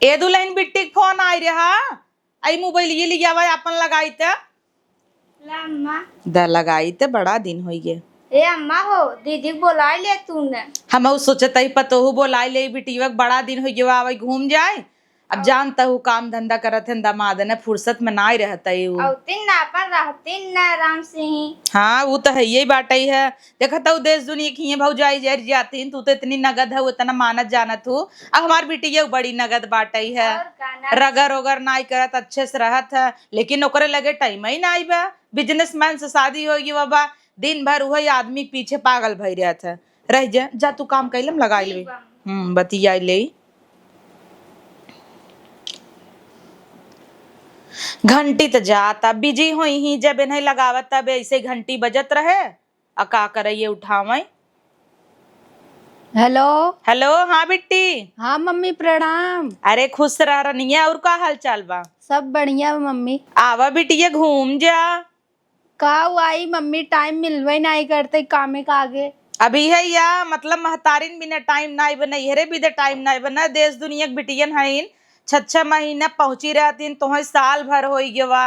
ए दुल्हन बिट्टी फोन आई रहा आई मोबाइल ये लिया हुआ अपन लगाई थे अम्मा द लगाई थे बड़ा दिन हो गए। ए अम्मा हो दीदी बुला ले तूने। हम सोचत ही पतो बोलाई ले बिटिया बड़ा दिन हो गया आवे घूम जाए। अब जानता हूँ काम धंधा करत है दामाद ने फुर्सत में ना ही रहता है औतिन ना अपन रहतिन ना आराम से ही। हाँ वो तो है यही बात ही है। देखा तो देश दुनिया की भौजाई जर जाती तू तो इतनी नगद है इतना मानत जानत हूँ। अब हमारी बिटिया बड़ी नगद बाट ही है रगर वगर ना करत अच्छे से रहत है लेकिन ओकरे लगे टाइम ही ना आई बा। बिजनेसमैन से शादी होगी बाबा दिन भर वही आदमी पीछे पागल भई रहत है। रह जा तू काम कैलम लगाई ले बतिया ले घंटी तो जाता बिजी हो ही जब नहीं लगावत तब ऐसे घंटी बजत रहे अका करे उठावे। हेलो हेलो हाँ बिट्टी। हाँ मम्मी प्रणाम। अरे खुश रह रनिया और का हाल चाल बा? सब बढ़िया मम्मी। आवा बिटिया घूम जा। का आई मम्मी टाइम मिलवे नहीं करते कामे का आगे। अभी है या मतलब महतारिन बिना टाइम नहीं बना हेरे भी टाइम नहीं बना देश दुनिया के बिटियन है 6 महीना पहुंची रहती तो साल भर हो गया।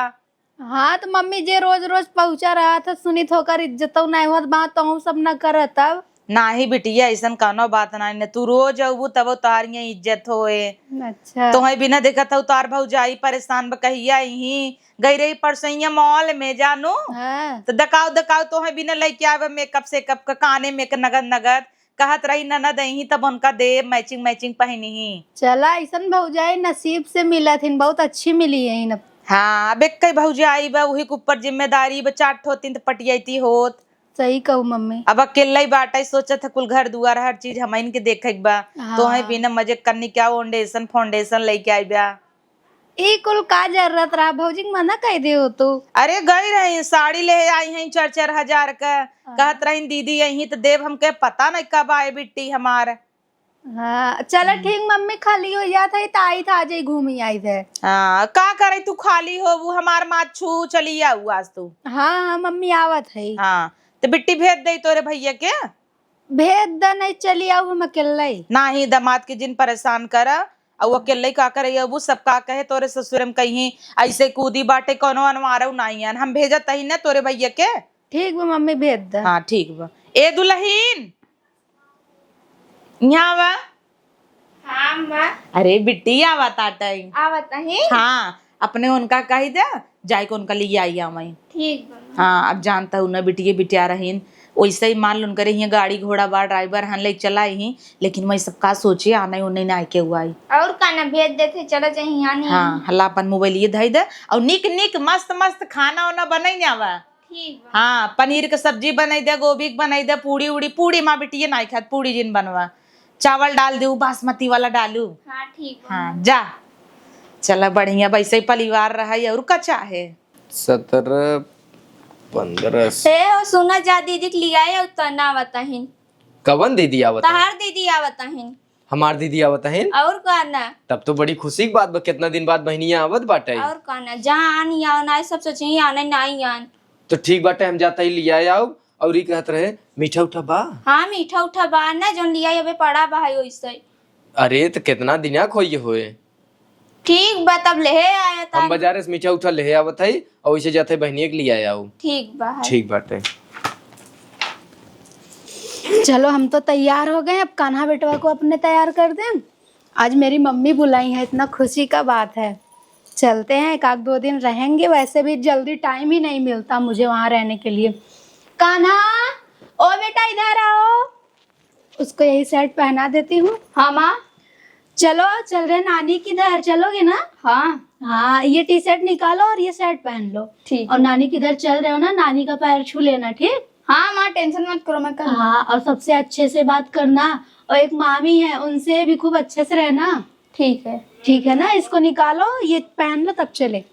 हाँ तो मम्मी जे रोज रोज पहुंचा रहा था सुनित होकर इज्जत नहीं होत बात तो सब न कर तब ना ही बिटिया ऐसा कौनो बात ना तू रोज अबू तब तारिया इज्जत होए। अच्छा तो बिना देखा था उतार भौजाई परेशान कहिया ही गई रही परसैया मॉल में जानू। हाँ। तो दकाओ तो बिना लेके आवे मेकअप सेकअप का काने में नगद नगद कहत रही ननद ही तब उनका दे मैचिंग मैचिंग पहनी ही। चला ऐसा भौजाई नसीब से मिला थी बहुत अच्छी मिली है न। हाँ अब एक भौजाई बा वही के ऊपर जिम्मेदारी चाट होती तो पटियाती होत। सही कहू मम्मी। अब अकेला ही बाटा सोचा था कुल घर दुआर हर चीज हम इनके देखे बा। हाँ। तो बिना मजे करनी क्या फाउंडेशन लेके आई बा। ई कुल का जरूरत रहा भौजी मना कह दे हो तू। अरे गई रही साड़ी ले आई है 4-4 हजार का कहत रही दीदी यही तो देव हमके पता नहीं कब आए बिट्टी हमारे। हाँ चलो ठीक मम्मी खाली हो जाता है तो आई था आज ही घूम ही आई थे। हाँ का करे तू खाली हो वो हमार माछू चली आऊ आज तू। हाँ हाँ मम्मी आवत है। हाँ तो बिट्टी भेज दे तोरे भैया के भेज द नहीं चली आऊ हम अकेला ही ना ही दामाद के जिन परेशान करा और वो अकेले का करे अब सब का कहे तोरे ससुर में कहीं ऐसे कूदी बाटे कोनो अनवारा नहीं है हम भेजत ही ना तोरे भैया के। ठीक बा मम्मी भेज द। हाँ ठीक बा ए दुल्हीन यहाँ बा। हाँ अम्मा अरे बिट्टी आवा ताटई आवत है। हाँ अपने उनका कही दे जाए को उनका लिए आई मैं। ठीक बा। हाँ अब जानता हूँ ना बिटिया बिटिया रहीन वैसे ही मान लो करे ही गाड़ी घोड़ा बा ड्राइवर हन ले चलाई ही लेकिन मैं सबका सोची आना उन्हें ना के हुआ और खाना भेज देते चलो चाहिए आने। हाँ हल्ला अपन मोबाइल ये धई दे और निक निक मस्त मस्त खाना वाना बनाई जावा। ठीक बा। हाँ पनीर के सब्जी बनाई दे गोभी के बनाई दे पूड़ी उड़ी पूड़ी माँ बिटिया नहीं खात पूड़ी जिन बनवा चावल डाल दे बासमती वाला डालू। हाँ ठीक बा। हाँ जा चला बढ़िया वैसे ही परिवार रहा और का चाहे 17 15 ए सुना जा दीदी के लिया है तो ना बताहिन। कवन दीदी आवत है? तहार दीदी आवताहिन। हमार दीदी आवत है? और कहना तब तो बड़ी खुशी की बात बा कितना दिन बाद बहनिया आवत बाटे। और कहना जहाँ आनी आओ ना सब सोचे ही आने नहीं आन। तो ठीक बाटे हम जाता ही लिया आओ और ये कहत रहे मीठा उठा बा। हाँ मीठा उठा बा ना जो लिया अबे पड़ा बा है वैसे। अरे तो कितना दिना खोई होए। ठीक बा तब ले आया था। हम बाजार से मीठा उठा ले आवत है और वैसे जाते बहनिया के लिए आओ। ठीक बा है। ठीक बाटे। चलो हम तो तैयार हो गए अब कान्हा बेटवा को अपने तैयार कर दें। आज मेरी मम्मी बुलाई है इतना खुशी का बात है। चलते हैं 1-2 दिन रहेंगे वैसे भी जल्दी टाइम ही नहीं मिलता मुझे वहाँ रहने के लिए। कान्हा ओ बेटा इधर आओ उसको यही शर्ट पहना देती हूँ। हाँ माँ चलो चल रहे नानी किधर चलोगे ना। हाँ हाँ ये टी शर्ट निकालो और ये शर्ट पहन लो। ठीक। और नानी किधर चल रहे हो ना नानी का पैर छू लेना ठीक। हाँ माँ टेंशन मत करो मैं कर। हाँ और सबसे अच्छे से बात करना और एक मामी है उनसे भी खूब अच्छे से रहना। ठीक है ना इसको निकालो ये पहन लो तब चले।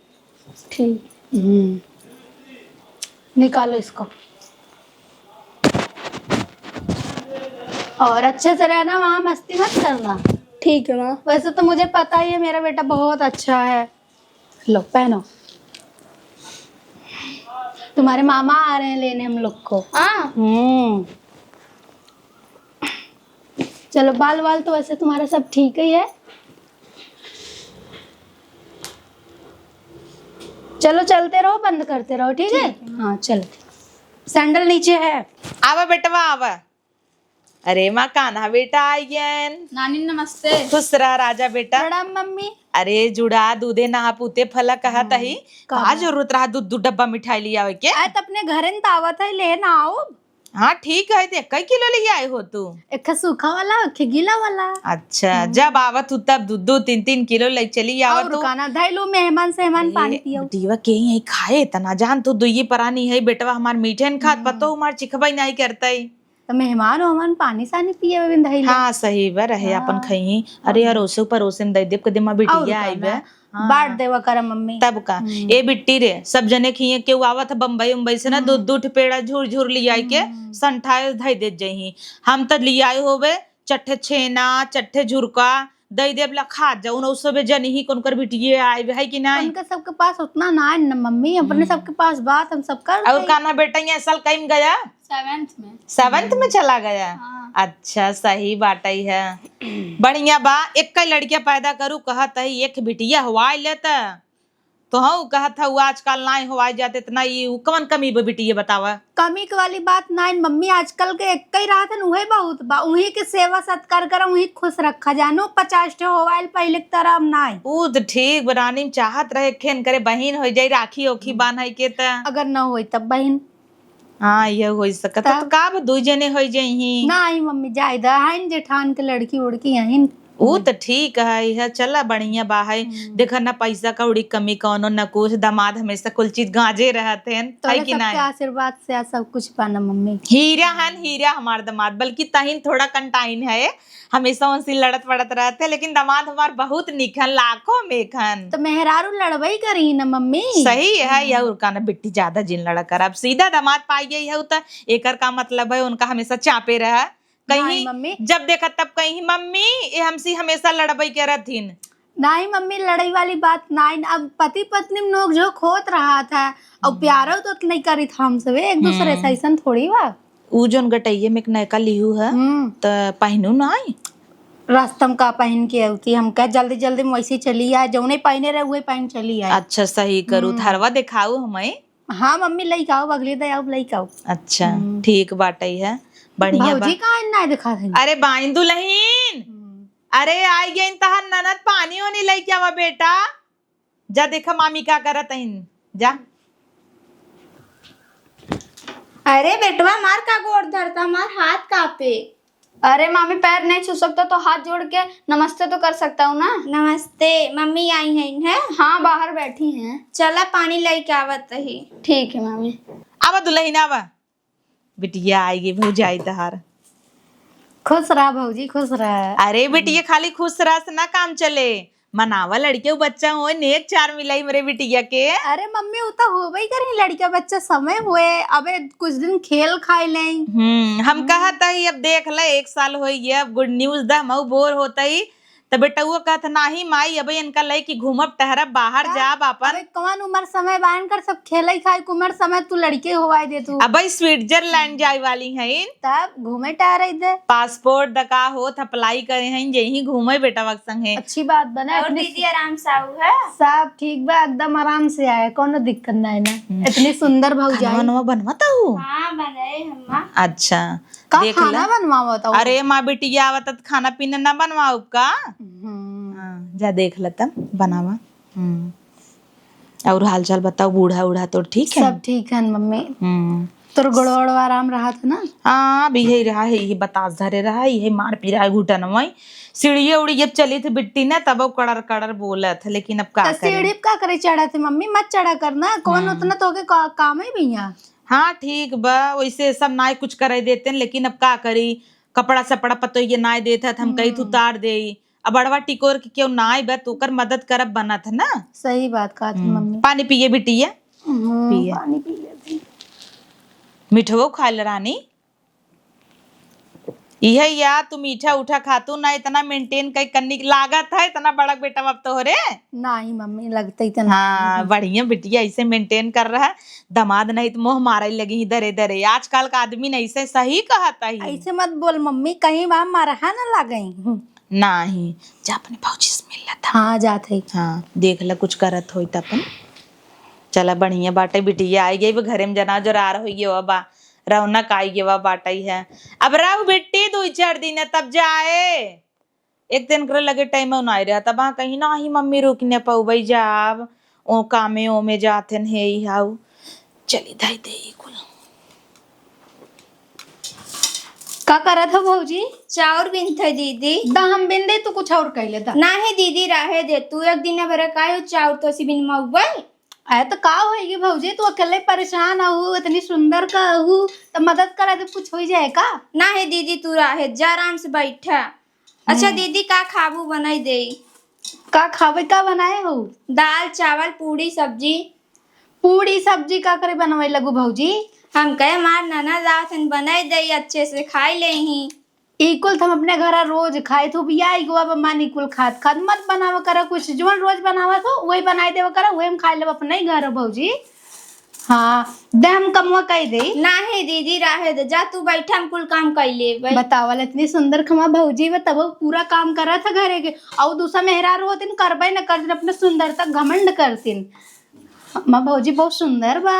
ठीक। निकालो इसको और अच्छे से रहना वहाँ मस्ती मत करना। ठीक है माँ। वैसे तो मुझे पता ही है मेरा बेटा बहुत अच्छा है। लो पहनो तुम्हारे मामा आ रहे हैं लेने हम लोग को। हाँ चलो बाल वाल तो वैसे तुम्हारा सब ठीक ही है। चलो चलते रहो, बंद करते रहो, ठीक है? हाँ चलो, सैंडल नीचे है। आवा बेटवा आवा। अरे माँ कान्हा बेटा आइयन। नानी नमस्ते। खुश रह राजा बेटा। प्रणाम मम्मी। अरे जुड़ा दूधे नहा पूते फला कहा तही का जरूरत रहा दूध दू डब्बा मिठाई लिया आवे के। आए तो अपने घर दावत है, लेना आओ। हाँ ठीक है, ते कई किलो ले आए हो तू? एक सूखा वाला, एक गीला वाला। अच्छा, जब आवत तू तब दूध 2-3 किलो ले चली आवत और तू। रुकाना धैलो, मेहमान सेहमान पानी पियो। दीवा के ही खाए तना जान तू दुई परानी है बेटवा हमार मीठे न खात पतो हमार चिखबई नहीं करतई। तो मेहमान ओहमान पानी सानी पिए बिन धैलो। हाँ सही बा रहे अपन खई। अरे अरोसे परोसे में दे देब कदे मां बिटिया आई बे। बांट देवा कर मम्मी। तब का ए बिट्टी रे सब जने खिए के आवत बम्बई उम्बई से ना दूध दूध पेड़ा झूर झूर लियाई के संठाए धई दे जही। हम त लियाए होवे चट्ठे छेना चट्ठे झुरका दई देब ला खा जाऊ न उसबे जनी ही कोन कर बिटिए आई है कि नहीं। उनका सबके पास उतना ना है न मम्मी, अपने सबके पास बात हम सब कर। और कान्हा बेटा ये साल कहीं गया? 7th में। 7th में चला गया। अच्छा सही बात ही है। बढ़िया बा, एक कई लड़कियां पैदा करू कहत है एक बिटिया हवाई लेता तो हाँ कहत है आजकल नहीं हवाई जाते इतना ये कौन कमी बा बिटिया बतावा। कमी के वाली बात ना है मम्मी, आजकल के एक ही रात है उहे बहुत बा, उही के सेवा सत्कार कर उही खुश रखा जानो। 50 ठे होवाइल पहले की तरह अब ना है। ऊ तो ठीक बरानी चाहत रहे खेन करे बहन हो जाई राखी ओखी बांध के त अगर न होई तब बहन। हाँ ये हो सकत तो का दू जने हो जाई। ना ही मम्मी जायदा है जेठान के लड़की उड़की है। वो तो ठीक है चला बढ़िया बा है। देखा ना पैसा कौड़ी कमी कौनो न कुछ, दामाद हमेशा कुल चीज गांजे रहते हैं तो है कि सबके नहीं। आशीर्वाद से सब कुछ पाना मम्मी। हीरा है हीरा हमार दामाद, बल्कि तहिन थोड़ा कंटाइन है, हमेशा उनसे लड़त पड़त रहते, लेकिन दामाद हमार बहुत निखन लाखों में खन। तो मेहरारू लड़बई करी न मम्मी। सही है यह उनका ना बिट्टी ज्यादा जिन लड़ा कर अब सीधा दामाद पाई गई है तो एकर का मतलब है उनका हमेशा चापे रहा कहीं मम्मी। जब देखा तब कहीं मम्मी ये हमसे हमेशा लड़बई के रहथिन। नहीं मम्मी लड़ाई वाली बात नहीं, अब पति पत्नी में नोक झोंक होत रहा था और प्यारो तो नहीं करी था हमसे एक दूसरे से, ऐसा थोड़ी बा। ऊ जोन गटैये में एक नयका लिहू है तो पहनू नहीं रास्तम का पहन के आती हम कह जल्दी जल्दी में वैसे चली आए, जौने पहने रहे हुए पहन चली आए। अच्छा सही करू थरवा दिखाऊ हमें। हाँ मम्मी लई आओ, अगली दे आओ लई आओ। अच्छा ठीक बाटई है बढ़िया बा। भौजी कहाँ नहीं दिखा थे? अरे बाइन दुल्हन अरे आई गई तहर ननद पानी होनी लई क्या वा बेटा, जा देखा मामी क्या करत हईन जा। अरे बेटवा मार का गोड़ धरता, मार हाथ कापे। अरे मामी पैर नहीं छू सकता तो हाथ जोड़ के नमस्ते तो कर सकता हूँ ना। नमस्ते, मम्मी आई है? हाँ बाहर बैठी हैं। चला पानी लेके आवत ही। ठीक है मामी। आवा दुल्हन आवा, बिटिया आएगी भौजाई तहार। खुश रहा भौजी खुश रहा। अरे बिटिया खाली खुश रह से ना काम चले, मनावा लड़के बच्चा हो नेक चार मिलाई मेरे बिटिया के। अरे मम्मी वो तो हो भाई करी लड़का बच्चा समय हुए, अबे कुछ दिन खेल खाए लें। हम कहता ही अब देख ले 1 साल हो गया, अब गुड न्यूज दा मऊ बोर होता ही तो बेटा वो कहता नाही माई अब इनका लई की घूमब टहरब बाहर जाब अपन। अबे कौन उम्र समय बान कर सब खेले खाए कुमर समय तू लड़के होवाई दे तू। अब स्विट्जरलैंड जाए वाली है तब घूमे टहरे दे। पासपोर्ट दका होत अप्लाई करे हैं यही घूमे बेटा वक्त संगे। अच्छी बात बना। और दीदी आराम से आऊ है? सब ठीक बा एकदम आराम से आए, कोनो दिक्कत नहीं ना। इतनी सुंदर भौजाई बनवाता हूँ। हाँ बनाए हम्मा। अच्छा का देख खाना ला। बनवाओ तो? अरे माँ बिटिया आवत त खाना पीना ना बनवाऊ का। हाँ, जा देख ल तब बनावा। और हाल चाल बताओ बूढ़ा उढ़ा तो ठीक है? सब ठीक है मम्मी। तोर गोड़ोड़ आराम रहा था ना? हाँ अभी यही रहा है, ये बतास धरे रहा है, ये मार पी रहा है घुटन में। सीढ़ी उड़ी जब चली थी बिट्टी ने तब वो कड़र कड़र बोला था, लेकिन अब का करे। सीढ़ी का करे चढ़ा थे मम्मी, मत चढ़ा करना, कौन उतना तो के काम ही भैया। हाँ ठीक बा, वैसे सब नाय कुछ करे देते हैं, लेकिन अब का करी, कपड़ा सपड़ा पतो ये नाय देता था, हम कहीं उतार दे। अब अड़वा टिकोर के क्यों नाय बा तो कर मदद करब बना था ना। सही बात कहा थी मम्मी। पानी पिए बिटिया पिए। पानी पी लेती। मीठो खा ले रानी, यह या तू मीठा उठा खातू ना, इतना मेंटेन कई करनी लागत है, इतना बड़ा बेटा अब तो हो रे। नहीं मम्मी लगता ही तो। हाँ बढ़िया बिटिया ऐसे मेंटेन कर रहा है, दामाद नहीं तो मोह मारे लगी इधर इधर। आजकल का आदमी नहीं से सही कहता ही। ऐसे मत बोल मम्मी, कहीं वहां मरहा ना लगे। नहीं जा अपने भौजी से मिल लेता। हाँ जाते। हाँ देख ला कुछ करत हो अपन चला बढ़िया बाटे बिटिया आई गई वो घरे में जना जो रार हो गया बा रौनक आई गया बाटा ही है। अब रहू बेटी 2-4 दिन है तब जाए एक दिन करे लगे टाइम ना रहा तब कहीं ना ही मम्मी रुकने पउबई जाब ओ कामे ओ में जाते हे ही हाउ चली धाई दे कुल का करत हो भौजी? चाउर बिन थे दीदी। दा हम बिन दे, तू कुछ और कहले दा। नाही दीदी रहे दे, तू एक दिन भरे काहे चाउर तो सी बिन मगबई। आए तो का होएगी भौजी, तू अकेले परेशान हो, इतनी सुंदर का हो तो मदद करा दे, कुछ हो जाए का? नाही दीदी तू रहे जा आराम से बैठा। अच्छा दीदी का खाबू बनाई दे? का खावे का बनाए हो? दाल चावल पूड़ी सब्जी। पूड़ी सब्जी का करे बनवाई लगू भौजी? हम कहे मार नाना दावतन बनाई दे अच्छे से खाई ले ही। इकुल हम अपने घर रोज खाए तो बिया गोवा मानी कुल खाद खाद मत बनावा करा, कुछ जो रोज बनावा तो वही बनाई देवा करा, वही हम खाई ले अपने ही घर भौजी। हाँ दे हम कमवा कह दे। नाही दीदी रहे दे, जा तू बैठा हम कुल काम कर ले। बतावल इतनी सुंदर खमा भौजी व तब पूरा काम करा था घरे के, और दूसरा मेहरार होतिन करबे न करतिन, अपने सुंदरता घमंड करतिन। माँ भौजी बहुत सुंदर बा।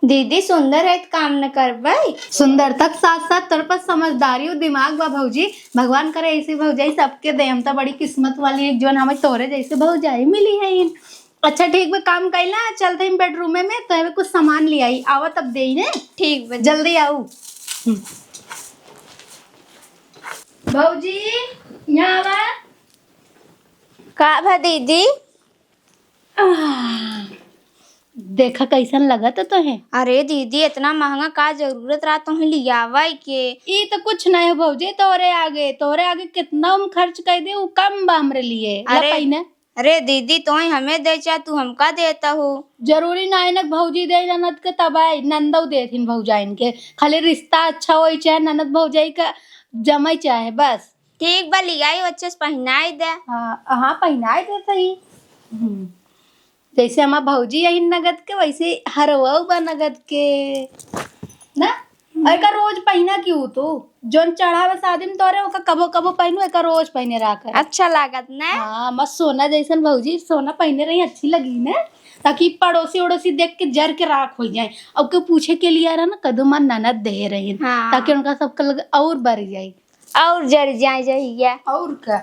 दीदी सुंदर है तो काम न करबे। सुंदरता के साथ साथ तोर पास समझदारी और दिमाग बा भौजी, भगवान करे ऐसी भौजाई सबके दे, हम तो बड़ी किस्मत वाली एक जोन हमें तोरे जैसे भौजाई मिली है इन। अच्छा ठीक बे काम कैला, चलते हैं बेडरूम में तो कुछ सामान ले आई, आवा तब दे ने। ठीक बे जल्दी आओ भौजी, यहाँ आवा। का भा दीदी? देखा कैसन लगा तो है? अरे दीदी इतना महंगा का जरूरत रहा तुम्हें लियावा के? ये तो कुछ नहीं हो भौजी, तोरे आगे कितना हम खर्च कर दे, वो कम बा हमरे लिए। अरे दीदी तो हमें दे चाहे तू हमका देता हो। जरूरी नहीं ना भौजी दे ननद के, तबाई नंदो देथिन भौजाइन के, खाली रिश्ता अच्छा हो चाहे ननद भौजाई का जमाई चाहे बस। ठीक बा लियाई अच्छे से पहनाई दे। हाँ पहनाई दे सही। जैसे हमार भौजी यही नगद के, वैसे हरवाऊ बा नगद के ना। और का रोज पहना क्यों तो जोन चढ़ावे शादी में तोरे ओका कबो कबो पहनू, एका रोज पहने रखा अच्छा लागत ना। हाँ मस्त सोना जैसन भौजी, सोना पहने रही अच्छी लगी ना, ताकि पड़ोसी उड़ोसी देख के जर के राख हो जाए, और के पूछे के लिए ना कदुमा ननद दे रही। हाँ। ताकि उनका सबका लग और बढ़ जाए और जर जाए जहिया। और क्या।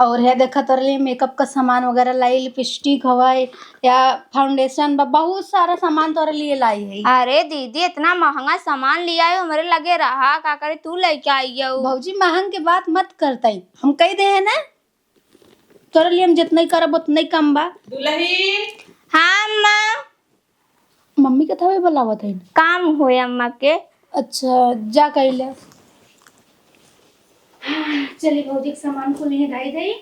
और है देखा तोर लिए मेकअप का सामान वगैरह लाई, लिपस्टिक हवाई या फाउंडेशन, बहुत सारा सामान तोरे लिए लाई है। अरे दीदी इतना महंगा सामान लिया है, हमारे लगे रहा का करे तू लेके आई हो। भौजी महंग के बात मत करता ही, हम कह दे है ना तोरे लिए हम जितना ही करब उतना ही कम बा। दुल्हन हाँ अम्मा। मम्मी के थवे बुलावत है। काम होए अम्मा के। अच्छा जा कह ले। चलिए भौजी के सामान को नहीं ढाई दई,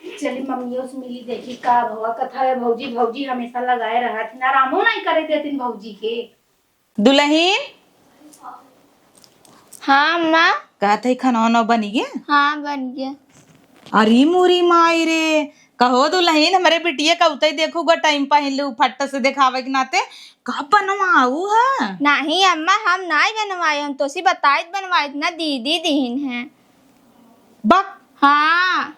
चलिए मम्मियों से मिली देखी का भवा कथा है। भौजी हमेशा लगाए रहा थी, आरामो नहीं करे देती भौजी के। दुल्हन हाँ अम्मा। कहते ही खाना वाना बनी गया? हाँ बन गया। अरे मोरी माई रे, कहो दुल्हन हमारे बिटिया कबूतर ही देखूगा टाइम पहन लू फट से दिखावे के नाते कब बनवाऊ है? नहीं अम्मा हम नहीं बनवाए, हम तो सी बताए बनवाए ना, दीदी दीन है। बक हाँ।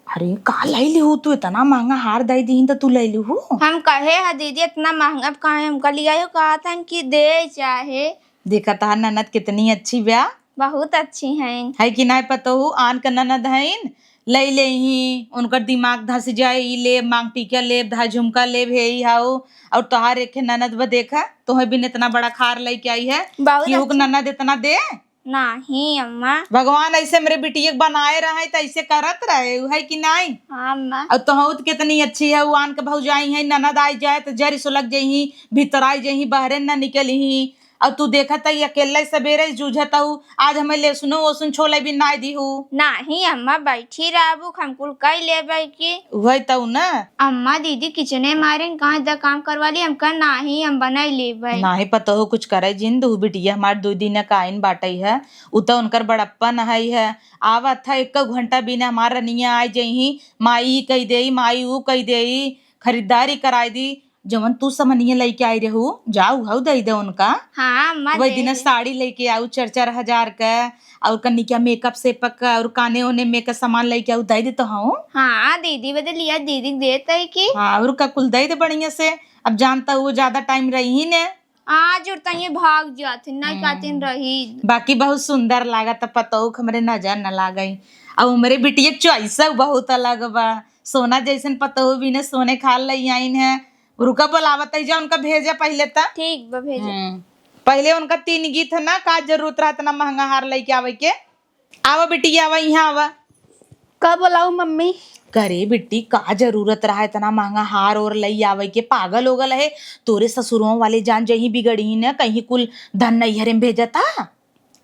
अरे का लाई लिहू तू, इतना महंगा हार दाई दीन तो तू लाई लिहू? हम कहे है दीदी इतना महंगा कहा हमका लिया हो, कहा था कि दे चाहे। देखा तार ननद कितनी अच्छी ब्या, बहुत अच्छी हैं। है कि नहीं पता हूँ आन का ननद है लई ले ही उनका दिमाग धस जाए, ले मांग टीका ले धा झुमका ले भेई हाउ, और तोहार एक ननद ब देखा तुम्हें भी इतना बड़ा खार लेके आई है, बहुत कि हुक ननद इतना दे। नहीं अम्मा। भगवान ऐसे मेरे बिटिया बनाए रहे तो ऐसे करत रहे है कि नहीं? हाँ अम्मा। और तोहू तो कितनी अच्छी है, वो आन के भौजाई है, ननद आई जाए तो जरी सुलग जही, भीतर आई जही, बहरे न निकली। और तू देखा था अकेले सवेरे जूझता हूँ, आज हमें ले सुनो वो सुन छोले भी ना दी हूँ। नहीं अम्मा बैठी रहबू, हम कुल कई ले की। वही तो ना। अम्मा दीदी किचने मारे कहाँ दा काम करवा ली, हमका नहीं हम बनाई ले भाई। नहीं पता हो कुछ करे जिंद हूँ बिटिया हमारे 2 दिन का आइन बाटई है, उ तो उनकर बड़प्पन है। आवत था 1 घंटा बिना हमारा रनिया आई जही, माई कही दे माई वो कही दे, खरीदारी कराई दी, जवन तू समनिया लेके आई रहू जाऊ हऊ दे दे उनका। हाँ अम्मा वही दे दिन दे। साड़ी लेके आऊ 4-4 हजार का और कन्निका मेकअप से पक्का और काने ओने में का सामान लेके आऊ दे दे तो हूँ। हाँ दीदी बदल लिया दीदी देता है कि हाँ और का कुल दे दे बढ़िया से। अब जानता हूँ ज्यादा टाइम रही ही ने आज उड़ता ये भाग जाती नहीं कातिन रही। बाकी बहुत सुंदर लागा त पतो हमरे नजर न लागई। अब हमरे बिटिया चॉइस बहुत अलग बा सोना जैसन पतो भी ने सोने खाल लई आइन है। रुका बोलावत है जा उनका भेजा पहले तक। ठीक बा भेजो। पहले उनका 3 गीत ना का जरूरत रहा इतना महंगा हार लेके आवे के। आवा बिटिया आवा यहाँ आवा। कब बुलाऊ मम्मी? करे बिट्टी का जरूरत रहा इतना महंगा हार और लई आवे के पागल हो गल है। तोरे ससुरों वाले जान जही बिगड़ी न कहीं कुल धन नैहरे में भेजता।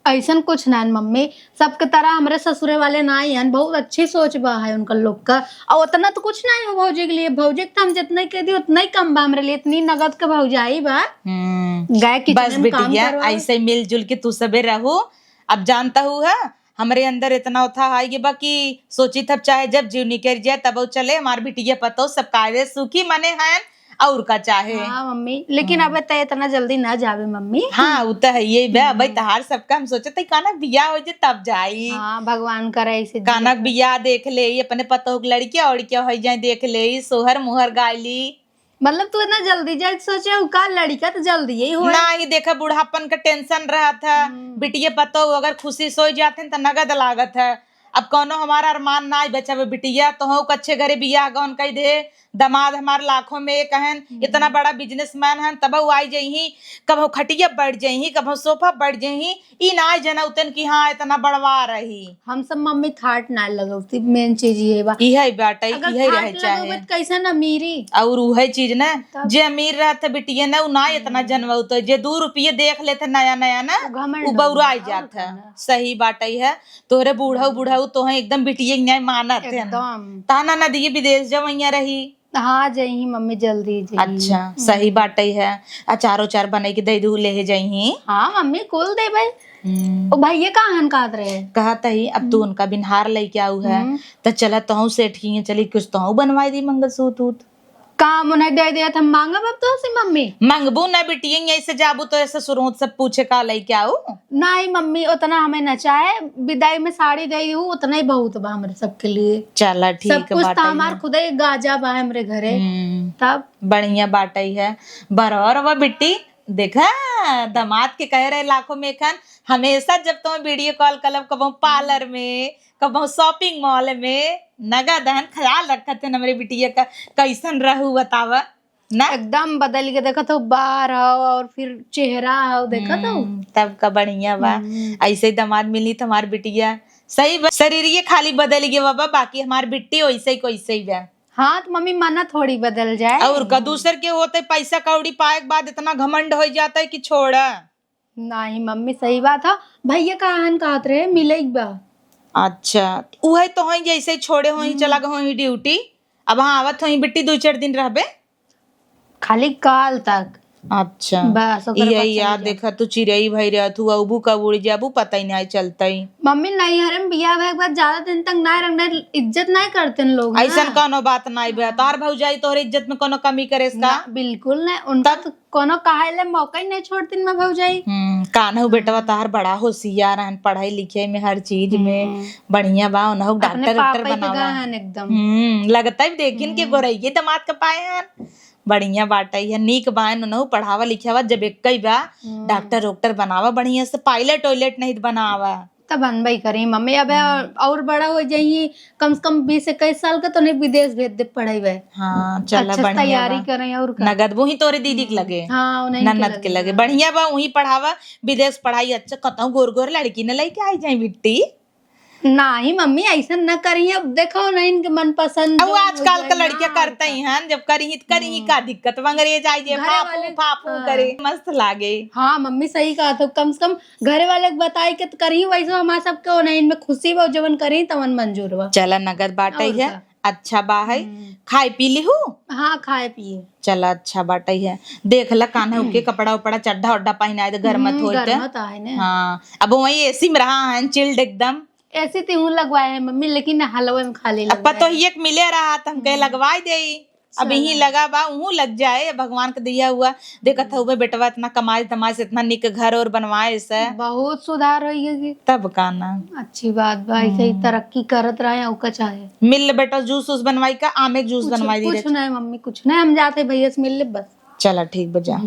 ऐसन कुछ ना मम्मी, सबके तरह हमारे ससुरे वाले ना ही हैं। बहुत अच्छी सोच बा है उनका लोग का। और उतना तो कुछ नहीं हो भौजी के लिए। भौजी के तो हम जितना कह दी उतना ही कम बा हमारे लिए। इतनी नगद के भौजाई बा गाय की बस बिटिया ऐसे मिलजुल के तू सबे रहो। अब जानता हूँ है हमारे अंदर इतना उथा है ये बाकी सोची तब चाहे जब जीव निकल जाए तब चले। हमारी बिटिया पतो सब कायदे सुखी मने हैं और का चाहे। हाँ मम्मी, लेकिन अब तय इतना जल्दी ना जावे मम्मी। हाँ वो तो है ये भाई तहार सबका हम सोचे थे कानक बिया हो जाए तब जाई। हाँ भगवान करे ऐसे कानक बिया देख ले अपने पतो की लड़किया उड़किया हो जाए देख ले सोहर मुहर गायली। मतलब तू इतना जल्दी जाए सोचे का लड़का तो जल्दी ही हो ना ही देखा बुढ़ापन का टेंशन रहा था। बिटिया पतो अगर खुशी सो जाते तो नगद लागत है। अब कौनो हमारा अरमान ना बचा बिटिया तो हो अच्छे घरे बियाह गौन कही दे। दामाद हमारे लाखों में एक हैं इतना बड़ा बिजनेसमैन है तब वो आई जही कब खटिया बढ़ जही कब सोफा बढ़ जही ई ना जना उतन की हाँ इतना बढ़वा रही। हम सब मम्मी थाट ना लगौती मेन चीज ये बा। यही बाटा अगर यही रहे थाट चाहे लगौबे तो कैसा ना अमीरी। और वह चीज ना जे अमीर रहते बिटिया ना उ ना इतना जनवत जे 2 रुपये देख लेते नया नया ना घमंड उ बौरा जात है। सही बात है तोहरे बूढ़ा बूढ़ा तो है एकदम बिटिया न्याय मानत है एकदम। ताना ना दिए विदेश जब यहाँ रही। हाँ जही मम्मी जल्दी जही। अच्छा सही बात है। अचार उचार बने के दे दू ले जही। हाँ मम्मी कुल दे भाई। ओ भाई ये कहाँ कहत रहे कहता ही अब तू उनका बिनहार लेके आऊ है तो चला तो सेठ की चली कुछ तो बनवाई दी मंगलसूत्र काम उन्हें दे दिया था मांगा अब तो सी मम्मी। मंगबू ना बिटिया ऐसे जाबू तो ऐसे सुरूत सब पूछे का लेके आऊ। नहीं मम्मी उतना हमें न चाहे विदाई में साड़ी दे हूँ उतना ही बहुत बा हमारे सबके लिए। चला सब ठीक कुछ बात तो हमार खुद ही गाजा बा हमारे घरे तब बढ़िया बात है। बरौर व बिट्टी देखा दामाद के कह रहे लाखों में खन हमेशा जब तुम वीडियो कॉल कलब कबो पार्लर में कबो शॉपिंग मॉल में नगद है ख्याल रखते हैं हमारे बिटिया का कैसन रहू बतावा ना। एकदम बदल के देखा तो बार हो और फिर चेहरा हो देखा तो तब का बढ़िया बा। ऐसे ही दामाद मिली तो हमारी बिटिया सही शरीर ये खाली बदल गया बाबा बाकी हमारी बिट्टी वैसे ही कोईसे ही बा। हाँ तो मम्मी मना थोड़ी बदल जाए। और का दूसर के होते पैसा कौड़ी पाए के बाद इतना घमंड हो जाता है कि छोड़ा। नहीं मम्मी सही बात है। भैया कहाँ कहत रहे मिले बा। अच्छा वह तो हो जैसे ही छोड़े हो ही चला गए हो ही ड्यूटी। अब हाँ आवत हो बिट्टी 2-4 दिन रहबे खाली काल तक। अच्छा बस ओकर यही याद देखा तू चिड़ई भई रह तू अबू कब उड़ जाबू पता ही नहीं चलता ही। मम्मी नहीं हरे बिया भे के बाद ज्यादा दिन तक ना रखना इज्जत नहीं करते न लोग। ऐसा कोनो बात नहीं बे तार भौजाई तोहरे इज्जत में कोनो कमी करे इसका बिल्कुल नहीं। उनका तो कोनो काहे ले मौका ही नहीं छोड़ती मैं भौजाई। कान्हू बेटवा तार बड़ा होशियार है पढ़ाई लिखाई में हर चीज में बढ़िया बा उन्हों डॉक्टर बनावा एकदम लगता है देखिन के गोरैये दामाद के पाए हैं बढ़िया बात है नीक बान उन्हों पढ़ावा लिखावा जब एक कई बा डॉक्टर बनावा बढ़िया से पायलट टॉयलेट नहीं बनावा तब बनबई करी मम्मी। अब और बड़ा हो जाइए कम से कम 20-21 साल का तो नहीं विदेश भेज दे पढ़ेबे। हाँ चला अच्छा बढ़िया तैयारी करें और का। नगद वो ही तोरे दीदी के लगे हाँ उन्हीं ननद के लगे बढ़िया बा वही पढ़ावा विदेश पढ़ाई अच्छा कतौ गोर गोर लड़की ने लेके आई जाए बिट्टी। नहीं मम्मी ऐसा न करिए। अब देखो ना इनके मन पसंद अब आजकल का लड़कियां करते ही हैं जब करी का दिक्कत वंगरे जाए जे फापू करे मस्त लागे। हाँ मम्मी सही कहा तो कम से कम घरे वाले बताई के करी वैसे हमारे सबके हो नहीं इनमें खुशी बा जवन करी तवन मंजूर बा। चला नगद बाटे है अच्छा बा है खाए पी ली हूँ। हाँ खाए पिए चला अच्छा बाटे है देख ला कान्हा के कपड़ा उपड़ा चड्ढा उड्ढा पहनाए तो घर मत होते। हाँ अब वही एसी में रहा है चिल्ड एकदम ऐसी तीन लगवाए हैं मम्मी लेकिन हलवे में खाली अब तो एक मिले रहा हम कहे लगवाई दे अब यही लगा बा उहू लग जाए, भगवान का दिया हुआ। देखत हुए बेटवा इतना कमाए धमाए से इतना निक घर और बनवाए से, बहुत सुधार होगी। तब का ना अच्छी बात बा, ऐसे ही तरक्की करत रहे औका चाहे। मिल ले बेटा, जूस उस बनवाई का, आमे के जूस बनवाई दी कुछ नहीं मम्मी, कुछ नहीं, हम जाते भैया से मिल ले बस। चला ठीक बजा।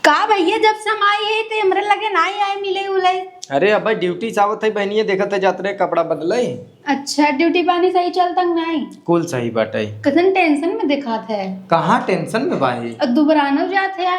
का भैया जब समाई है तो हमरे लगे नहीं आए मिले उले। अरे अब ड्यूटी सावत है बहनिए, देखत है जाते रहे कपड़ा बदले। अच्छा ड्यूटी पानी सही चलता नहीं? कुल सही बाटे। कतन टेंशन में दिखात है। कहाँ टेंशन में बाही, और दुबराना जात है।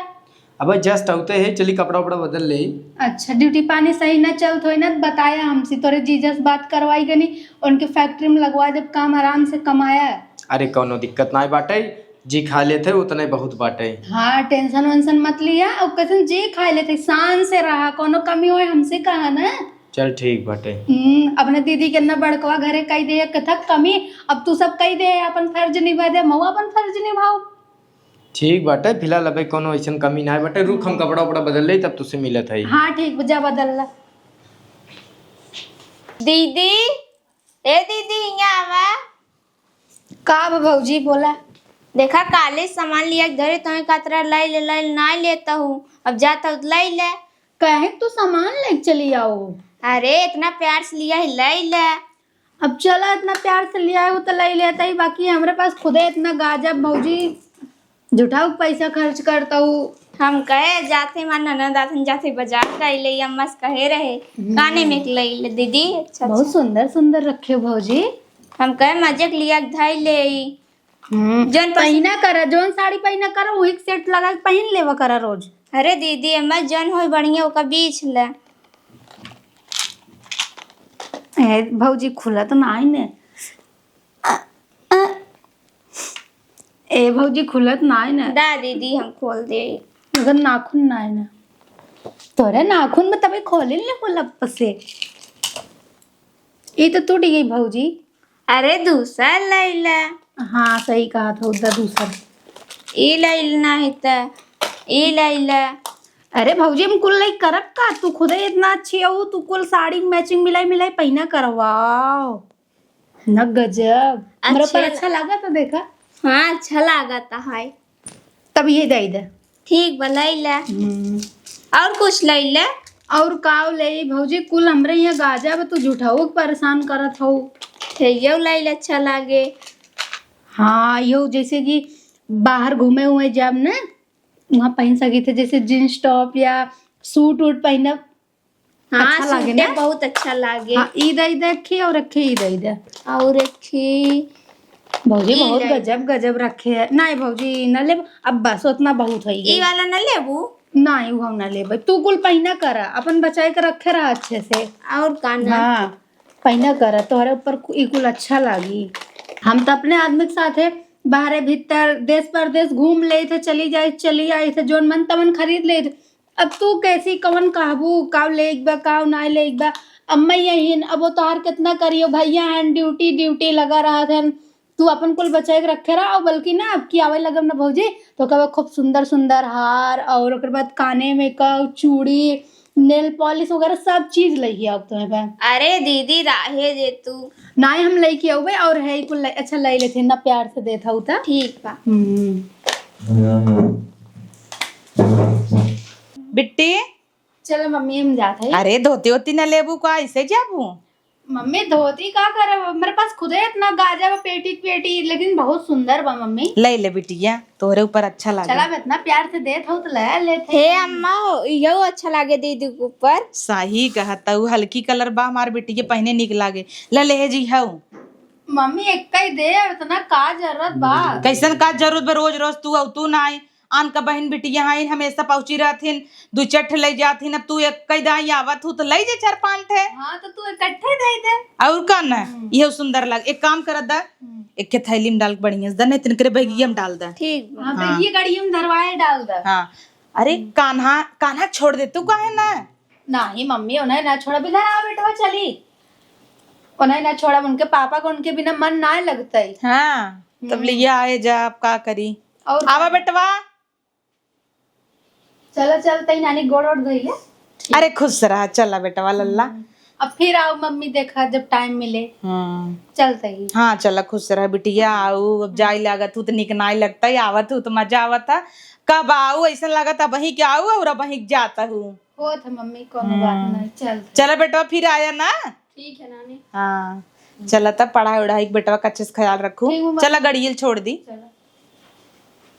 अब जस्ट आते है, चली कपड़ा उपड़ा बदल ले। अच्छा ड्यूटी पानी सही ना चलत हो ना, बताया हमसे, तोरे जीजा से बात करवाई गनी, उनके फैक्ट्री में लगवा जब काम आराम से कमाया। अरे कोनो दिक्कत ना बाटे, जी खा लेते उतने बहुत बाटे। हाँ टेंशन वेंशन मत लिया, और कसन जी खा लेते, शान से रहा, कोनो कमी हो हमसे कहा ना। चल ठीक बाटे। अपने दीदी के ना बड़कवा घरे कही दे कथक कमी, अब तू सब कही दे अपन फर्ज निभा दे, मऊ अपन फर्ज निभाओ। ठीक बाटे, फिलहाल अबे कोनो ऐसन कमी ना है बाटे। रुक हम कपड़ा उपड़ा बदल ले, तब तुझसे मिलत है। हाँ ठीक जा बदल ला। दीदी, ए दीदी यहाँ आवा। का भौजी बोला? देखा काले सामान लिया घरे, तुम्हें कतरा लाई ना लेता हूँ, अब जाता हूँ लाई ले। कहे तू सामान ले चली आओ। अरे इतना प्यार से लिया है, लाई ले। अब चला इतना प्यार से लिया है तो ले लेता ही, बाकी हमारे पास खुदे इतना गाजब भौजी झूठा पैसा खर्च करता हूँ। हम कहे जाते मां ननद आथन जाते बाजार का ले, अम्मा से कहे रहे काने में लाई ले दीदी। अच्छा बहुत सुंदर सुंदर रखे हो भौजी। हम कहे मजे के लिया धाई ले। जोन पहना करा, जोन साड़ी पहना करा वही सेट लगा के पहन लेवा करा रोज। अरे दीदी अम्मा जन हो बढ़िया ओका बीच ले। ए भौजी खुला तो नहीं ने। ए भौजी खुला तो नहीं ने। दा दीदी हम खोल दे। मगर नाखून नहीं ना, तोरे नाखून में तभी खोले ले खुला से। ये तो टूट गई भौजी। अरे दूसरा लाई ले। हाँ सही कहा था, उधर दूसरा ई लाई नहीं तो ई लाई ले। अरे भौजी हम कुल नहीं करब का, तू खुदे इतना अच्छी हो, तू कुल साड़ी मैचिंग मिलाई मिलाई पहना करवाओ न, गजब। मेरे पर अच्छा लगा तो देखा। हाँ अच्छा लगा था है। तब ये दे दे। ठीक बा लाई ले। और कुछ लाई ले। और काव ले भौजी, कुल हमरे यहाँ गाजा बा, तू झूठाऊ परेशान करत हो। यो लाई ले अच्छा लागे। हाँ यो जैसे कि बाहर घूमे हुए जब ना वहाँ पहन सके थे, जैसे जींस टॉप या सूट वूट पहनब। हाँ अच्छा लागे ना, बहुत अच्छा लागे। हाँ ईद रखे और रखे ईद और रखी भौजी बहुत गजब गजब रखे है। नहीं भौजी न ले, अब बस उतना बहुत है। ई वाला न लेबू। नहीं वो न ले, तू कुल पहना करा, अपन बचाए के रखे रहा अच्छे से। और काना हाँ पहना करा, तोहरे ऊपर ई कुल अच्छा लागी। हम तो अपने आदमी के साथ है बाहर भीतर देश परदेश घूम ले थे, चली आई थे, जोन मन तमन खरीद ले थे। अब तू कैसी कवन कहबू, काव ले एक बा काव ना ले एक बा। अम्मा यही अब वो तोहार कितना करियो, भैया हैं ड्यूटी लगा रहा था, तू अपन कुल बचाए के रखे रहा। और बल्कि ना अब की आवे लगम ना भौजी तो कब खूब सुंदर सुंदर हार, और ओकर बाद काने में का चूड़ी, नेल पॉलिश वगैरह सब चीज लगी अब तुम्हें पे। अरे दीदी राहे दे तू। नहीं हम लेके आवे और है कुल अच्छा ले लेते ना, प्यार से देता हूँ ता। ठीक बा। बिट्टी चलो मम्मी हम जाते हैं। अरे धोती होती न लेबू का, ऐसे जाबू? मम्मी धोती का करे, मेरे पास खुद है इतना गाजा बा पेटी, लेकिन बहुत सुंदर बा मम्मी। ले ले बिटिया, तोहरे ऊपर अच्छा लगा। चला मैं इतना प्यार से देता हूँ तो ले लेते। हे अम्मा यो अच्छा लागे दीदी के ऊपर। सही कहता हूँ, हल्की कलर बा हमार बिटी के पहने निक लागे। ले ले जी हूँ मम्मी एक ही दे, इतना का जरूरत बा? कैसन का जरूरत बा, रोज रोज तू तू ना आई। आन का बहन बिटिया आई हमेशा पहुंची रहथिन, दू चट ले जाथिन। अब तू एक कई दाई आवत हूँ तो ले जे 4-5 थे। हाँ तो तू इकट्ठे दे दे। और का ना ये सुंदर लग। एक काम कर दा, एक के थैली में डाल के बढ़िया से नहीं तिनकरे बैगिया में डाल दा। ठीक बा। हाँ तो ये गाड़ी में धरवाए डाल दे। हाँ अरे कान्हा छोड़ दे तू काहे ना। नहीं मम्मी उन्हें ना छोड़ा, बिना आ बेटवा चली, उन्हें ना छोड़ा, उनके पापा को उनके बिना मन ना लगता है। हाँ तब लिया आए जा, आप का करी। और आवा बेटवा, चलो चलते ही नानी गोड़ ओढ़ धोइए। अरे खुश रहा, चला बेटवा लल्ला। अब फिर आओ मम्मी, देखा जब टाइम मिले चलते ही। हाँ चला खुश रह बिटिया, आऊ अब जाई लागत हूँ तो निक नाई लगता है, आवत हूँ तो मजा आवत है। कब आऊ ऐसा लगत है वही के आऊ और वही जाता हूँ। हो था मम्मी, कोनो बात नहीं, चल। चला बेटा फिर आया ना। ठीक है नानी। हाँ चला तब पढ़ाई उढ़ाई बेटा का अच्छे से ख्याल रखू। ठीक हूँ, चला गड़ियल छोड़ दी। चलो।